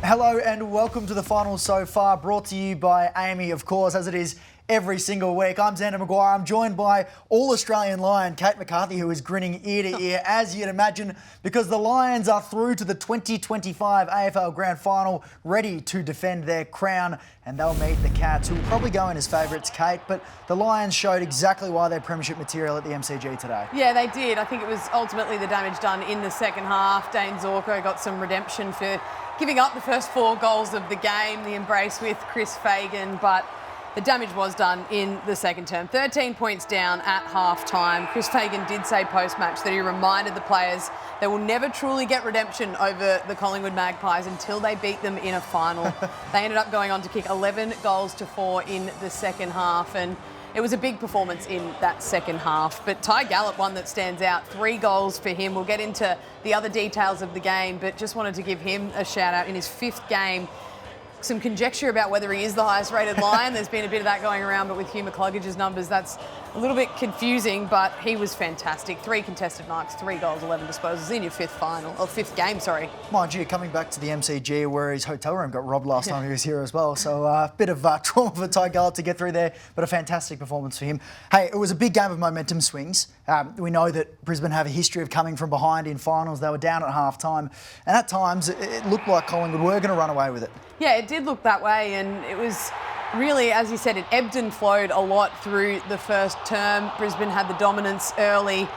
Hello and welcome to the final so far, brought to you by Amy, of course, as it is every single week. I'm Xander McGuire. I'm joined by All-Australian Lion Kate McCarthy, who is grinning ear to ear, as you'd imagine, because the Lions are through to the 2025 AFL Grand Final, ready to defend their crown, and they'll meet the Cats, who will probably go in as favourites, Kate, but the Lions showed exactly why they're premiership material at the MCG today. Yeah, they did. I think it was ultimately the damage done in the second half. Dane Zorko got some redemption for giving up the first 4 goals of the game, the embrace with Chris Fagan, but the damage was done in the second term. 13 points down at half-time. Chris Fagan did say post-match that he reminded the players they will never truly get redemption over the Collingwood Magpies until they beat them in a final. They ended up going on to kick 11 goals to 4 in the second half, and it was a big performance in that second half. But Ty Gallop, one that stands out, 3 goals for him. We'll get into the other details of the game, but just wanted to give him a shout out in his 5th game. Some conjecture about whether he is the highest rated Lion. There's been a bit of that going around, but with Hugh McCluggage's numbers, that's a little bit confusing, but he was fantastic. 3 contested marks, 3 goals, 11 disposals in your 5th game, sorry. Mind you, coming back to the MCG where his hotel room got robbed last time he was here as well, so a bit of trauma for Ty Gallop to get through there, but a fantastic performance for him. Hey, it was a big game of momentum swings. We know that Brisbane have a history of coming from behind in finals. They were down at half-time, and at times it looked like Collingwood were going to run away with it. Yeah, it did look that way, and it was really, as you said, it ebbed and flowed a lot through the first term. Brisbane had the dominance early,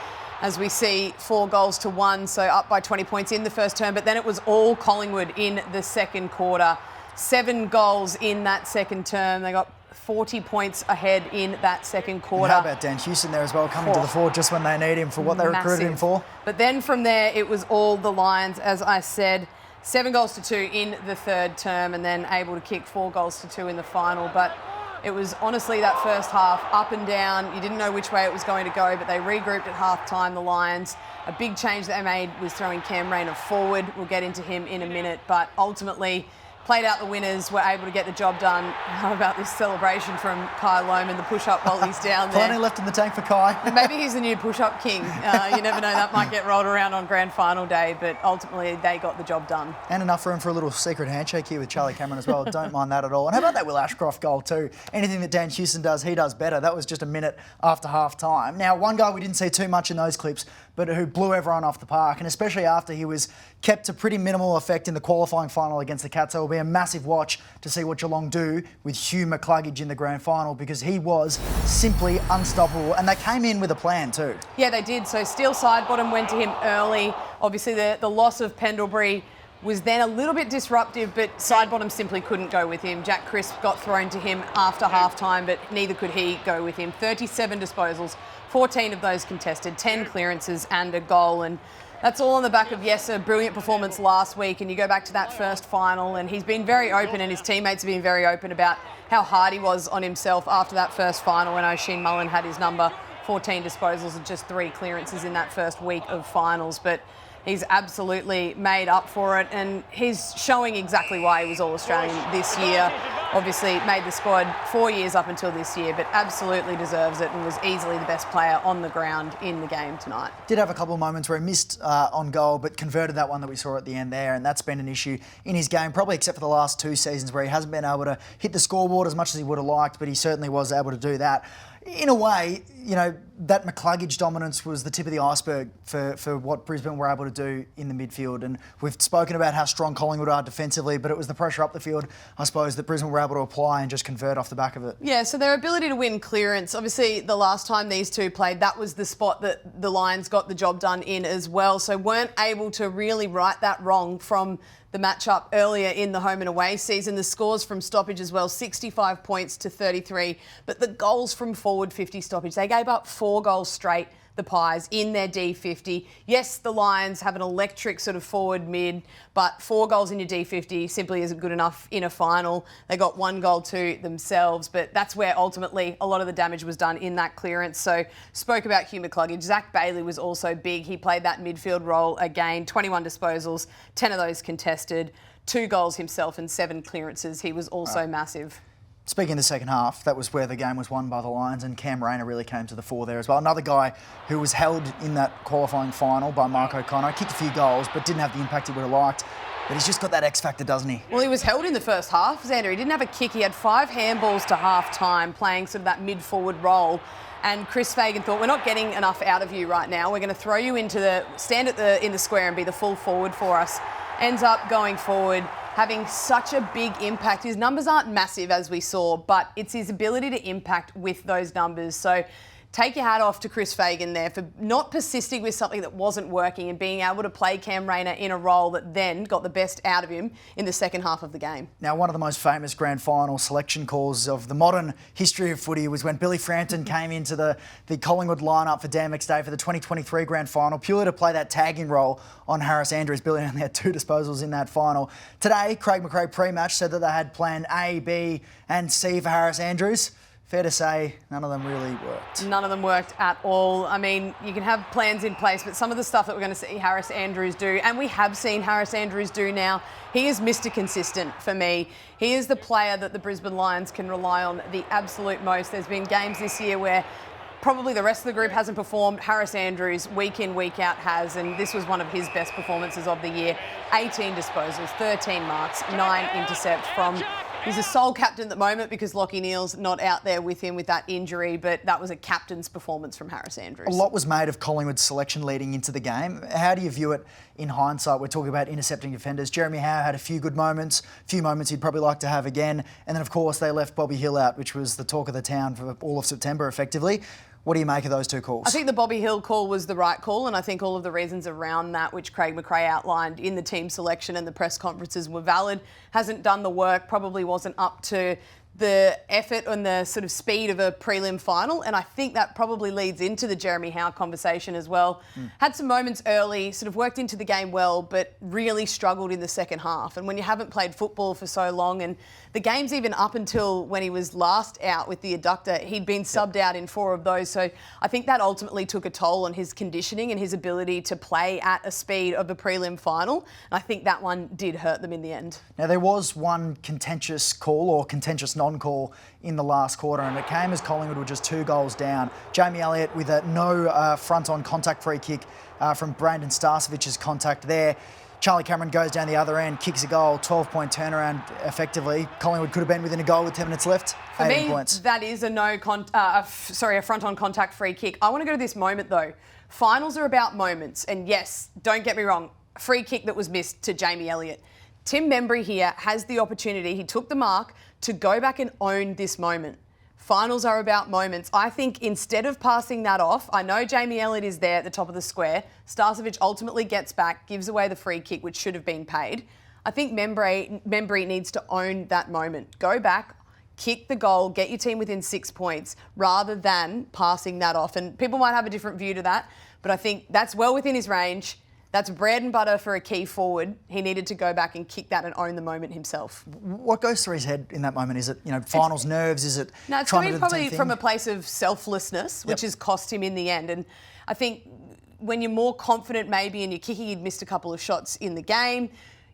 as we see, 4 goals to 1, so up by 20 points in the first term, but then it was all Collingwood in the second quarter. 7 goals in that second term. They got 40 points ahead in that second quarter. And how about Dan Houston there as well, coming to the fore just when they need him for what they recruited him for? But then from there, it was all the Lions, as I said. 7 goals to 2 in the third term, and then able to kick 4 goals to 2 in the final. But it was honestly that first half up and down. You didn't know which way it was going to go, but they regrouped at half-time, the Lions. A big change that they made was throwing Cam Rayner forward. We'll get into him in a minute, but ultimately played out the winners, were able to get the job done. How about this celebration from Kai Loman, the push-up while he's down there? Plenty left in the tank for Kai. Maybe he's the new push-up king. You never know, that might get rolled around on grand final day, but ultimately they got the job done. And enough room for a little secret handshake here with Charlie Cameron as well. Don't mind that at all. And how about that Will Ashcroft goal too? Anything that Dan Houston does, he does better. That was just a minute after half-time. Now, one guy we didn't see too much in those clips, but who blew everyone off the park, and especially after he was kept to pretty minimal effect in the qualifying final against the Cats. So it will be a massive watch to see what Geelong do with Hugh McCluggage in the grand final, because he was simply unstoppable, and they came in with a plan too. Yeah, they did. So Steele Sidebottom went to him early. Obviously, the loss of Pendlebury was then a little bit disruptive, but Sidebottom simply couldn't go with him. Jack Crisp got thrown to him after half-time, but neither could he go with him. 37 disposals, 14 of those contested, 10 clearances and a goal, and that's all on the back of, yes, a brilliant performance last week, and you go back to that first final, and he's been very open, and his teammates have been very open about how hard he was on himself after that first final when Oisin Mullen had his number. 14 disposals and just 3 clearances in that first week of finals, but he's absolutely made up for it, and he's showing exactly why he was All-Australian this year. Obviously made the squad 4 years up until this year, but absolutely deserves it and was easily the best player on the ground in the game tonight. Did have a couple of moments where he missed on goal, but converted that one that we saw at the end there, and that's been an issue in his game, probably except for the last 2 seasons where he hasn't been able to hit the scoreboard as much as he would have liked, but he certainly was able to do that. In a way, you know, that McCluggage dominance was the tip of the iceberg for what Brisbane were able to do in the midfield. And we've spoken about how strong Collingwood are defensively, but it was the pressure up the field, I suppose, that Brisbane were able to apply and just convert off the back of it. Yeah, so their ability to win clearance, obviously the last time these two played, that was the spot that the Lions got the job done in as well. So weren't able to really right that wrong from the matchup earlier in the home and away season. The scores from stoppage as well, 65 points to 33. But the goals from forward 50 stoppage, they gave up 4 goals straight, the Pies, in their D50. Yes, the Lions have an electric sort of forward mid, but 4 goals in your D50 simply isn't good enough in a final. They got 1 goal to themselves, but that's where ultimately a lot of the damage was done in that clearance. So spoke about Hugh McCluggage. Zach Bailey was also big. He played that midfield role again, 21 disposals, 10 of those contested, 2 goals himself and 7 clearances. He was also massive. Speaking of the second half, that was where the game was won by the Lions, and Cam Rayner really came to the fore there as well. Another guy who was held in that qualifying final by Mark O'Connor, kicked a few goals but didn't have the impact he would have liked. But he's just got that X factor, doesn't he? Well, he was held in the first half, Xander. He didn't have a kick. He had 5 handballs to half-time, playing sort of that mid-forward role. And Chris Fagan thought, we're not getting enough out of you right now. We're going to throw you into stand in the square and be the full forward for us. Ends up going forward, having such a big impact. His numbers aren't massive, as we saw, but it's his ability to impact with those numbers. So take your hat off to Chris Fagan there for not persisting with something that wasn't working and being able to play Cam Rayner in a role that then got the best out of him in the second half of the game. Now, one of the most famous grand final selection calls of the modern history of footy was when Billy Frampton came into the Collingwood lineup for Dan McStay for the 2023 grand final, purely to play that tagging role on Harris Andrews. Billy only had 2 disposals in that final. Today, Craig McRae pre-match said that they had plan A, B and C for Harris Andrews. Fair to say, none of them really worked. None of them worked at all. I mean, you can have plans in place, but some of the stuff that we're going to see Harris Andrews do, and we have seen Harris Andrews do now, he is Mr. Consistent for me. He is the player that the Brisbane Lions can rely on the absolute most. There's been games this year where probably the rest of the group hasn't performed. Harris Andrews, week in, week out, has, and this was one of his best performances of the year. 18 disposals, 13 marks, 9 intercepts from... He's a sole captain at the moment because Lachie Neale's not out there with him with that injury, but that was a captain's performance from Harris Andrews. A lot was made of Collingwood's selection leading into the game. How do you view it in hindsight? We're talking about intercepting defenders. Jeremy Howe had a few good moments, a few moments he'd probably like to have again. And then, of course, they left Bobby Hill out, which was the talk of the town for all of September, effectively. What do you make of those 2 calls? I think the Bobby Hill call was the right call, and I think all of the reasons around that, which Craig McRae outlined in the team selection and the press conferences, were valid. Hasn't done the work, probably wasn't up to the effort and the sort of speed of a prelim final, and I think that probably leads into the Jeremy Howe conversation as well. Had some moments early, sort of worked into the game well, but really struggled in the second half. And when you haven't played football for so long, and the game's even up until when he was last out with the adductor, he'd been subbed out in 4 of those. So I think that ultimately took a toll on his conditioning and his ability to play at a speed of a prelim final. And I think that one did hurt them in the end. Now, there was one contentious call or contentious non-call in the last quarter, and it came as Collingwood were just 2 goals down. Jamie Elliott with a no front-on contact free kick from Brandon Starcevic's contact there. Charlie Cameron goes down the other end, kicks a goal, 12-point turnaround effectively. Collingwood could have been within a goal with 10 minutes left. For me, points. That is a front-on contact free kick. I want to go to this moment though. Finals are about moments, and yes, don't get me wrong, free kick that was missed to Jamie Elliott. Tim Membry here has the opportunity, he took the mark, to go back and own this moment. Finals are about moments. I think instead of passing that off, I know Jamie Elliott is there at the top of the square. Starcevic ultimately gets back, gives away the free kick, which should have been paid. I think Membry needs to own that moment. Go back, kick the goal, get your team within 6 points, rather than passing that off. And people might have a different view to that, but I think that's well within his range. That's bread and butter for a key forward. He needed to go back and kick that and own the moment himself. What goes through his head in that moment? Is it, finals nerves? Is it no, it's trying to do probably the same from thing? a place of selflessness, which has cost him in the end. And I think when you're more confident maybe and you're kicking, you'd missed a couple of shots in the game,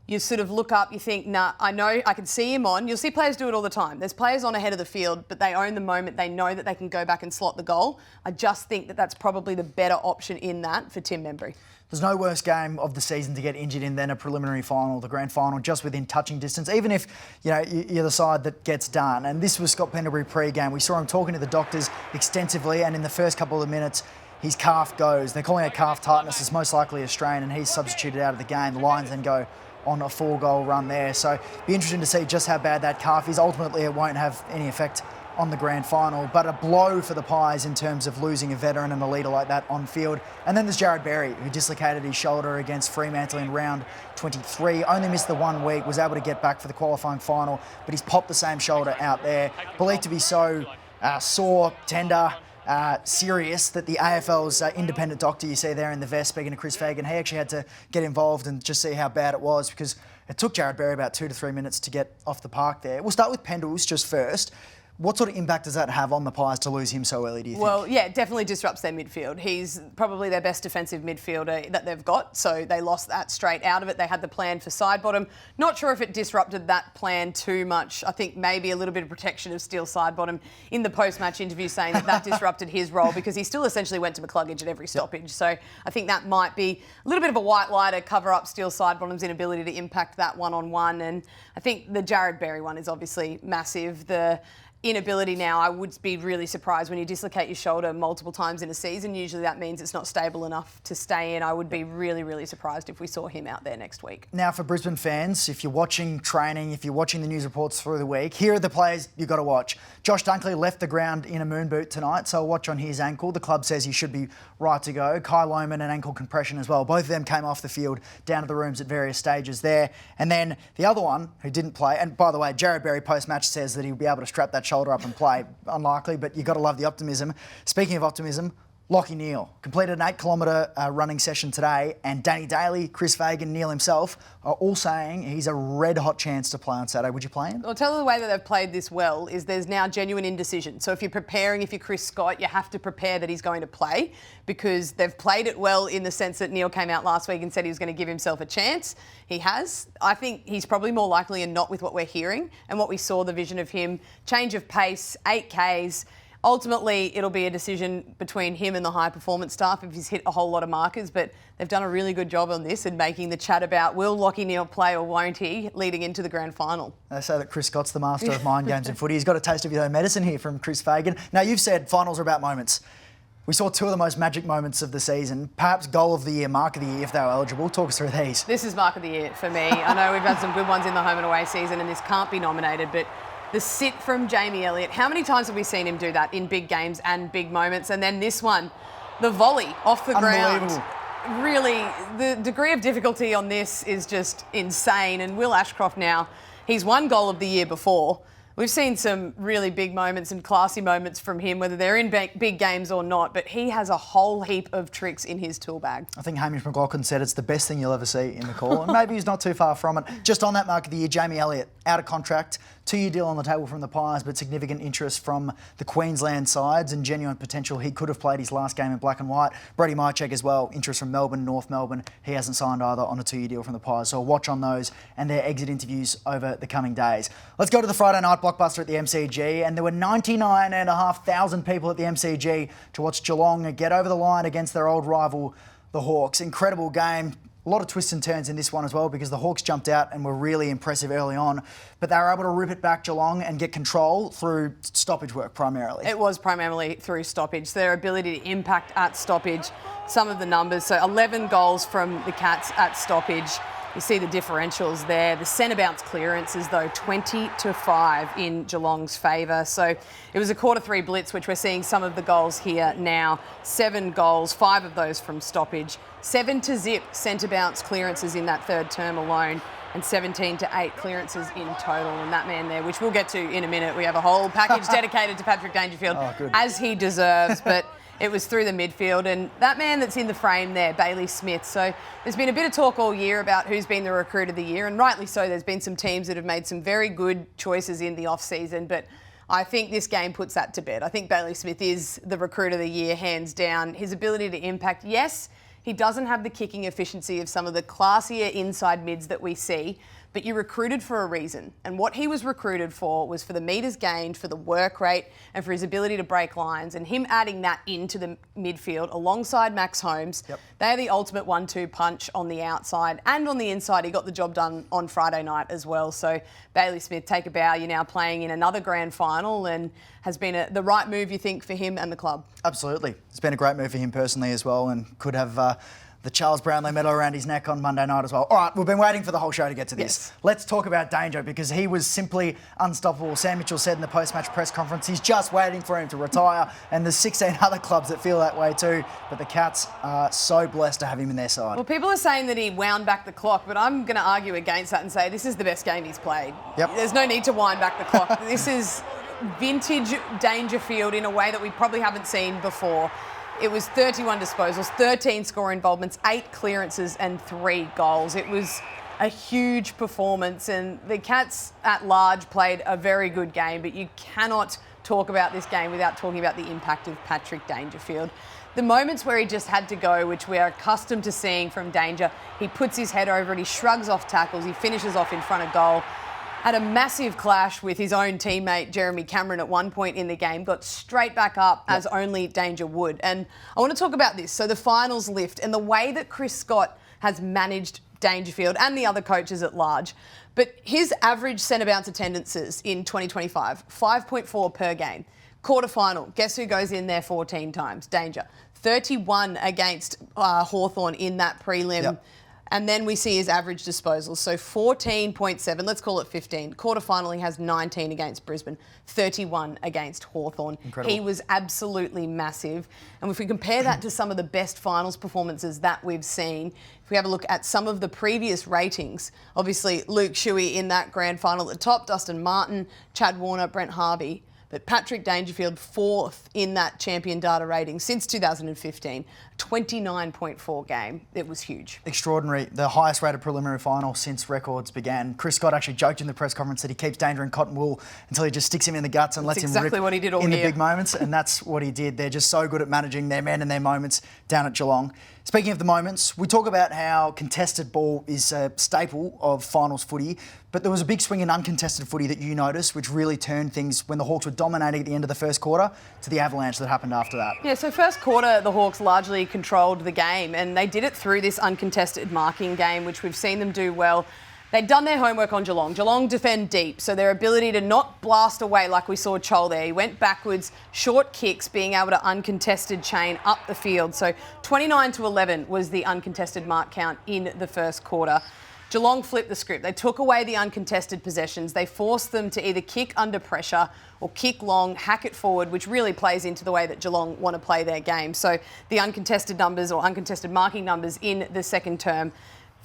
you sort of look up, you think, nah, I know I can see him on. You'll see players do it all the time. There's players on ahead of the field, but they own the moment. They know that they can go back and slot the goal. I just think that that's probably the better option in that for Tim Membry. There's no worse game of the season to get injured in than a preliminary final, the grand final, just within touching distance, even if you're the side that gets done. And this was Scott Pendlebury pre-game. We saw him talking to the doctors extensively, and in the first couple of minutes, his calf goes. They're calling it calf tightness. It's most likely a strain, and he's substituted out of the game. The Lions then go on a 4-goal run there. So be interesting to see just how bad that calf is. Ultimately, it won't have any effect on the grand final, but a blow for the Pies in terms of losing a veteran and a leader like that on field. And then there's Jared Berry, who dislocated his shoulder against Fremantle in round 23, only missed the 1 week, was able to get back for the qualifying final, but he's popped the same shoulder out there. Believed to be so sore, tender, serious that the AFL's independent doctor you see there in the vest, speaking to Chris Fagan, he actually had to get involved and just see how bad it was, because it took Jared Berry about 2 to 3 minutes to get off the park there. We'll start with Pendles just first. What sort of impact does that have on the Pies to lose him so early, do you think? Well, yeah, it definitely disrupts their midfield. He's probably their best defensive midfielder that they've got, so they lost that straight out of it. They had the plan for side bottom. Not sure if it disrupted that plan too much. I think maybe a little bit of protection of Steele side bottom in the post-match interview, saying that disrupted his role because he still essentially went to McCluggage at every stoppage. So I think that might be a little bit of a white lie to cover up Steele side bottom's inability to impact that one-on-one. And I think the Jared Berry one is obviously massive. The inability now, I would be really surprised when you dislocate your shoulder multiple times in a season. Usually that means it's not stable enough to stay in. I would be really, really surprised if we saw him out there next week. Now, for Brisbane fans, if you're watching training, if you're watching the news reports through the week, here are the players you've got to watch. Josh Dunkley left the ground in a moon boot tonight, so watch on his ankle. The club says he should be right to go. Kai Lohmann, an ankle compression as well. Both of them came off the field down to the rooms at various stages there. And then the other one who didn't play, and by the way, Jared Berry post-match says that he'll be able to strap that shoulder up and play. Unlikely, but you've got to love the optimism. Speaking of optimism, Lachie Neale completed an 8-kilometre running session today, and Danny Daly, Chris Fagan, Neale himself are all saying he's a red-hot chance to play on Saturday. Would you play him? Well, tell you the way that they've played this well is there's now genuine indecision. So if you're preparing, if you're Chris Scott, you have to prepare that he's going to play because they've played it well in the sense that Neale came out last week and said he was going to give himself a chance. He has. I think he's probably more likely and not with what we're hearing and what we saw, the vision of him. Change of pace, 8Ks. Ultimately, it'll be a decision between him and the high performance staff if he's hit a whole lot of markers, but they've done a really good job on this and making the chat about will Lachie Neale play or won't he leading into the grand final. They say that Chris Scott's the master of mind games in footy. He's got a taste of his own medicine here from Chris Fagan. Now, you've said finals are about moments. We saw two of the most magic moments of the season, perhaps goal of the year, mark of the year if they were eligible. Talk us through these. This is mark of the year for me. I know we've had some good ones in the home and away season and this can't be nominated, but the sit from Jamie Elliott. How many times have we seen him do that in big games and big moments? And then this one, the volley off the ground. Really, the degree of difficulty on this is just insane. And Will Ashcroft now, he's won goal of the year before. We've seen some really big moments and classy moments from him, whether they're in big games or not, but he has a whole heap of tricks in his tool bag. I think Hamish McLaughlin said it's the best thing you'll ever see in the call, and maybe he's not too far from it. Just on that mark of the year, Jamie Elliott, out of contract, 2-year deal on the table from the Pies, but significant interest from the Queensland sides and genuine potential. He could have played his last game in black and white. Brody Mychek as well, interest from Melbourne, North Melbourne. He hasn't signed either on a 2-year deal from the Pies, so watch on those and their exit interviews over the coming days. Let's go to the Friday night blockbuster at the MCG, and there were 99,500 people at the MCG to watch Geelong get over the line against their old rival, the Hawks. Incredible game. A lot of twists and turns in this one as well because the Hawks jumped out and were really impressive early on, but they were able to rip it back Geelong and get control through stoppage work primarily. It was primarily through stoppage. Their ability to impact at stoppage, some of the numbers. So 11 goals from the Cats at stoppage. You see the differentials there. The centre bounce clearances, though, 20-5 in Geelong's favour. So it was a quarter-3 blitz, which we're seeing some of the goals here now. 7 goals, 5 of those from stoppage. 7-0 centre bounce clearances in that third term alone, and 17-8 clearances in total. And that man there, which we'll get to in a minute, we have a whole package dedicated to Patrick Dangerfield, as he deserves. But it was through the midfield, and that man that's in the frame there, Bailey Smith. So there's been a bit of talk all year about who's been the recruit of the year, and rightly so. There's been some teams that have made some very good choices in the off-season, but I think this game puts that to bed. I think Bailey Smith is the recruit of the year, hands down. His ability to impact, yes, he doesn't have the kicking efficiency of some of the classier inside mids that we see, but you recruited for a reason. And what he was recruited for was for the metres gained, for the work rate, and for his ability to break lines. And him adding that into the midfield alongside Max Holmes, they're the ultimate 1-2 punch on the outside and on the inside. He got the job done on Friday night as well. So Bailey Smith, take a bow. You're now playing in another grand final and has been the right move, you think, for him and the club? Absolutely. It's been a great move for him personally as well, and could have the Charles Brownlow medal around his neck on Monday night as well. All right, we've been waiting for the whole show to get to this. Yes. Let's talk about Danger, because he was simply unstoppable. Sam Mitchell said in the post-match press conference he's just waiting for him to retire, and there's 16 other clubs that feel that way too, but the Cats are so blessed to have him in their side. Well, people are saying that he wound back the clock, but I'm going to argue against that and say this is the best game he's played. There's no need to wind back the clock. This is vintage Dangerfield in a way that we probably haven't seen before. It was 31 disposals, 13 score involvements, 8 clearances and 3 goals. It was a huge performance, and the Cats at large played a very good game, but you cannot talk about this game without talking about the impact of Patrick Dangerfield. The moments where he just had to go, which we are accustomed to seeing from Danger, he puts his head over it, he shrugs off tackles, he finishes off in front of goal. Had a massive clash with his own teammate, Jeremy Cameron, at one point in the game, got straight back up as only Danger would. And I want to talk about this. So the finals lift and the way that Chris Scott has managed Dangerfield and the other coaches at large. But his average centre bounce attendances in 2025, 5.4 per game. Quarterfinal, guess who goes in there 14 times? Danger. 31 against Hawthorn in that prelim. Yep. And then we see his average disposals. So 14.7, let's call it 15. Quarterfinal, he has 19 against Brisbane, 31 against Hawthorn. Incredible. He was absolutely massive. And if we compare that to some of the best finals performances that we've seen, if we have a look at some of the previous ratings, obviously Luke Shuey in that grand final at the top, Dustin Martin, Chad Warner, Brent Harvey. But Patrick Dangerfield, 4th in that champion data rating since 2015, 29.4 game. It was huge. Extraordinary. The highest rated preliminary final since records began. Chris Scott actually joked in the press conference that he keeps Danger in cotton wool until he just sticks him in the guts and lets him rip what he did all in year. The big moments, and that's what he did. They're just so good at managing their men and their moments down at Geelong. Speaking of the moments, we talk about how contested ball is a staple of finals footy, but there was a big swing in uncontested footy that you noticed, which really turned things when the Hawks were dominating at the end of the first quarter to the avalanche that happened after that. Yeah, so first quarter, the Hawks largely controlled the game, and they did it through this uncontested marking game, which we've seen them do well. They'd done their homework on Geelong. Geelong defend deep, so their ability to not blast away like we saw Chol there. He went backwards, short kicks, being able to uncontested chain up the field. So 29-11 was the uncontested mark count in the first quarter. Geelong flipped the script. They took away the uncontested possessions. They forced them to either kick under pressure or kick long, hack it forward, which really plays into the way that Geelong want to play their game. So the uncontested numbers or uncontested marking numbers in the second term,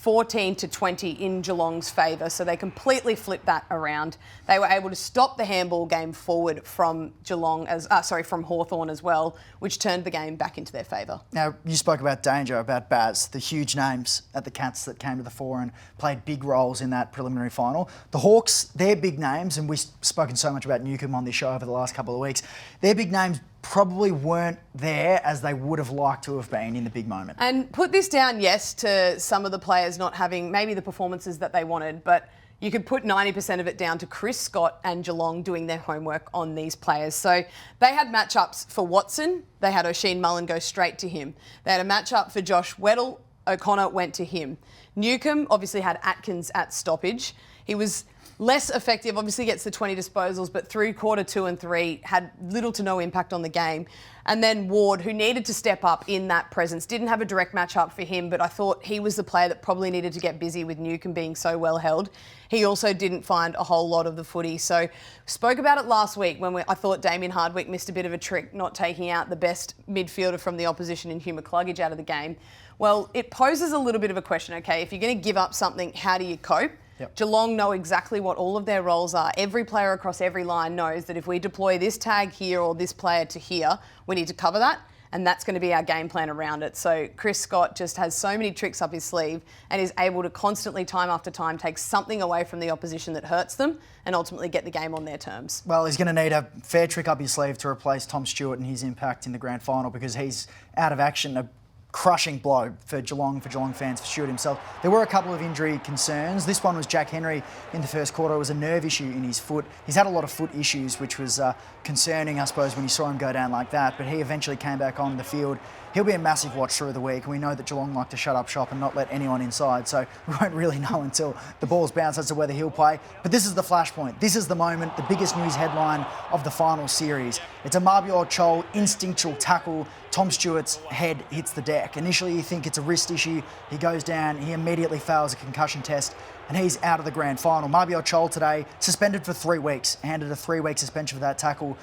14-20 in Geelong's favour. So they completely flipped that around. They were able to stop the handball game forward from from Hawthorn as well, which turned the game back into their favour. Now, you spoke about Danger, about Baz, the huge names at the Cats that came to the fore and played big roles in that preliminary final. The Hawks, they're big names, and we've spoken so much about Newcombe on this show over the last couple of weeks. Their big names probably weren't there as they would have liked to have been in the big moment. And put this down, yes, to some of the players not having maybe the performances that they wanted, but you could put 90% of it down to Chris Scott and Geelong doing their homework on these players. So they had matchups for Watson. They had O'Sheen Mullen go straight to him. They had a matchup for Josh Weddle. O'Connor went to him. Newcombe obviously had Atkins at stoppage. He was less effective, obviously gets the 20 disposals, but through quarter 2 and 3 had little to no impact on the game. And then Ward, who needed to step up in that presence, didn't have a direct match-up for him, but I thought he was the player that probably needed to get busy with Newcombe being so well held. He also didn't find a whole lot of the footy. So spoke about it last week when I thought Damien Hardwick missed a bit of a trick, not taking out the best midfielder from the opposition in Hugh McCluggage out of the game. Well, it poses a little bit of a question, okay, if you're going to give up something, how do you cope? Yep. Geelong know exactly what all of their roles are. Every player across every line knows that if we deploy this tag here or this player to here, we need to cover that, and that's going to be our game plan around it. So Chris Scott just has so many tricks up his sleeve and is able to constantly, time after time, take something away from the opposition that hurts them and ultimately get the game on their terms. Well, he's going to need a fair trick up his sleeve to replace Tom Stewart and his impact in the grand final because he's out of action. A crushing blow for Geelong fans, for Stewart himself. There were a couple of injury concerns. This one was Jack Henry in the first quarter. It was a nerve issue in his foot. He's had a lot of foot issues, which was concerning, I suppose, when you saw him go down like that, but he eventually came back on the field. He'll be a massive watch through the week, and we know that Geelong like to shut up shop and not let anyone inside, so we won't really know until the ball's bounced as to whether he'll play. But this is the flashpoint. This is the moment, the biggest news headline of the final series. It's a Mabior Chol instinctual tackle. Tom Stewart's head hits the deck. Initially, you think it's a wrist issue. He goes down. He immediately fails a concussion test, and he's out of the grand final. Mabior Chol today suspended for 3 weeks, handed a 3-week suspension for that tackle.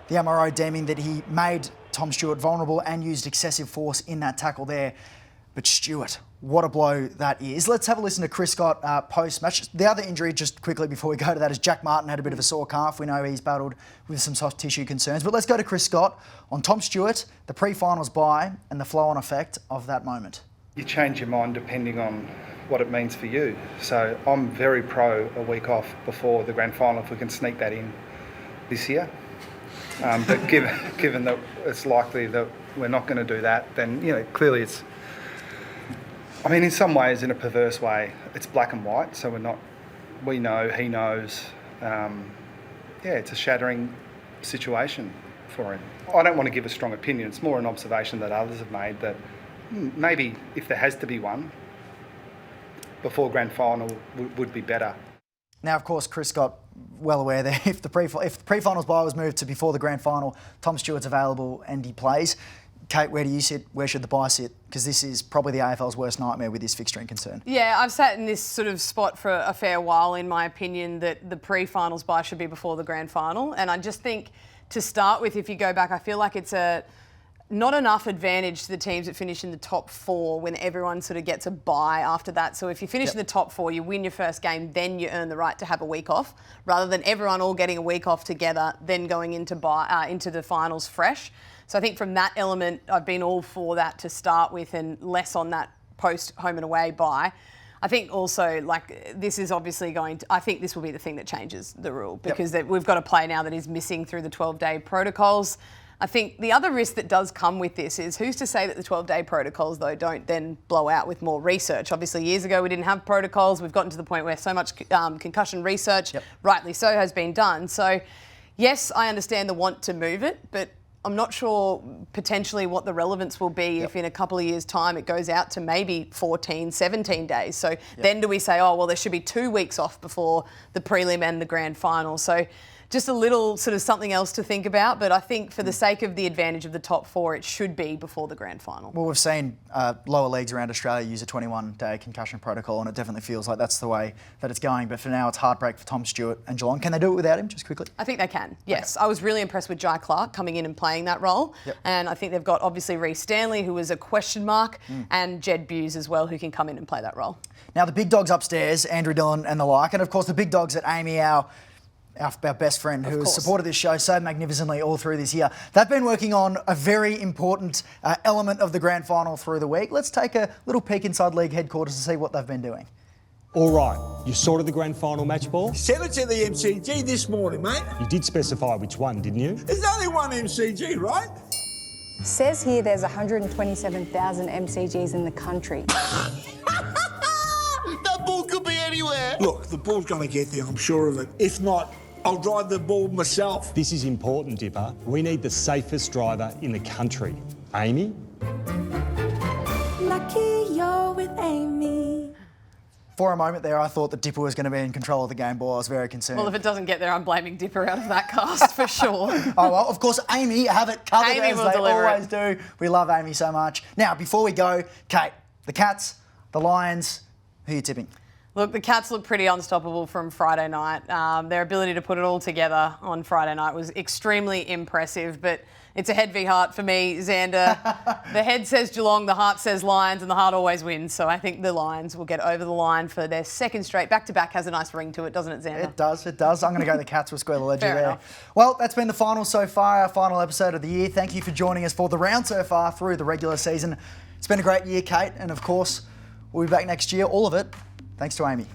The MRO deeming that he made Tom Stewart vulnerable and used excessive force in that tackle there. But Stewart, what a blow that is. Let's have a listen to Chris Scott post-match. The other injury, just quickly before we go to that, is Jack Martin had a bit of a sore calf. We know he's battled with some soft tissue concerns. But let's go to Chris Scott on Tom Stewart, the pre-finals bye, and the flow-on effect of that moment. You change your mind depending on what it means for you. So I'm very pro a week off before the grand final if we can sneak that in this year. But given that it's likely that we're not going to do that, then clearly it's. I mean, in some ways, in a perverse way, it's black and white. So we're not. We know, he knows. It's a shattering situation for him. I don't want to give a strong opinion. It's more an observation that others have made that maybe if there has to be one, before grand final would be better. Now, of course, Chris got well aware that if the pre-finals bye was moved to before the grand final, Tom Stewart's available and he plays. Kate, where do you sit? Where should the bye sit? Because this is probably the AFL's worst nightmare with this fixturing concern. Yeah, I've sat in this sort of spot for a fair while, in my opinion, that the pre-finals bye should be before the grand final. And I just think, to start with, if you go back, I feel like it's not enough advantage to the teams that finish in the top 4 when everyone sort of gets a bye after that. So if you finish in the top 4, you win your first game, then you earn the right to have a week off, rather than everyone all getting a week off together, then going into the finals fresh. So I think from that element, I've been all for that to start with, and less on that post home and away bye. I think also, this is obviously I think this will be the thing that changes the rule, because we've got a play now that is missing through the 12-day protocols. I think the other risk that does come with this is, who's to say that the 12-day protocols, though, don't then blow out with more research? Obviously, years ago, we didn't have protocols. We've gotten to the point where so much concussion research, rightly so, has been done. So, yes, I understand the want to move it, but I'm not sure potentially what the relevance will be if in a couple of years' time it goes out to maybe 14, 17 days. So then do we say, oh, well, there should be 2 weeks off before the prelim and the grand final? So just a little sort of something else to think about. But I think for the sake of the advantage of the top 4, it should be before the grand final. Well, we've seen lower leagues around Australia use a 21-day concussion protocol, and it definitely feels like that's the way that it's going. But for now, it's heartbreak for Tom Stewart and Geelong. Can they do it without him, just quickly? I think they can, yes. Okay. I was really impressed with Jai Clark coming in and playing that role. And I think they've got, obviously, Reece Stanley, who was a question mark, and Jed Buse as well, who can come in and play that role. Now, the big dogs upstairs, Andrew Dillon and the like, and, of course, the big dogs at Amy, our best friend, who has supported this show so magnificently all through this year. They've been working on a very important element of the grand final through the week. Let's take a little peek inside league headquarters to see what they've been doing. All right, you sorted the grand final match ball? Sent it to the MCG this morning, mate. You did specify which one, didn't you? There's only one MCG, right? Says here there's 127,000 MCGs in the country. That ball could be anywhere. Look, the ball's going to get there, I'm sure of it. If not, I'll drive the ball myself. This is important, Dipper. We need the safest driver in the country. Amy? Lucky you're with Amy. For a moment there, I thought that Dipper was going to be in control of the game ball. I was very concerned. Well, if it doesn't get there, I'm blaming Dipper out of that cast for sure. Oh, well, of course, Amy have it covered, Amy as will they deliver always do. We love Amy so much. Now, before we go, Kate, the Cats, the Lions, who are you tipping? Look, the Cats look pretty unstoppable from Friday night. Their ability to put it all together on Friday night was extremely impressive, but it's a head v heart for me, Xander. The head says Geelong, the heart says Lions, and the heart always wins. So I think the Lions will get over the line for their second straight. Back-to-back has a nice ring to it, doesn't it, Xander? It does, it does. I'm going to go the Cats with square the ledger Fair there. enough. Well, that's been the final so far, our final episode of the year. Thank you for joining us for the round so far through the regular season. It's been a great year, Kate, and of course, we'll be back next year, all of it, thanks to Amy.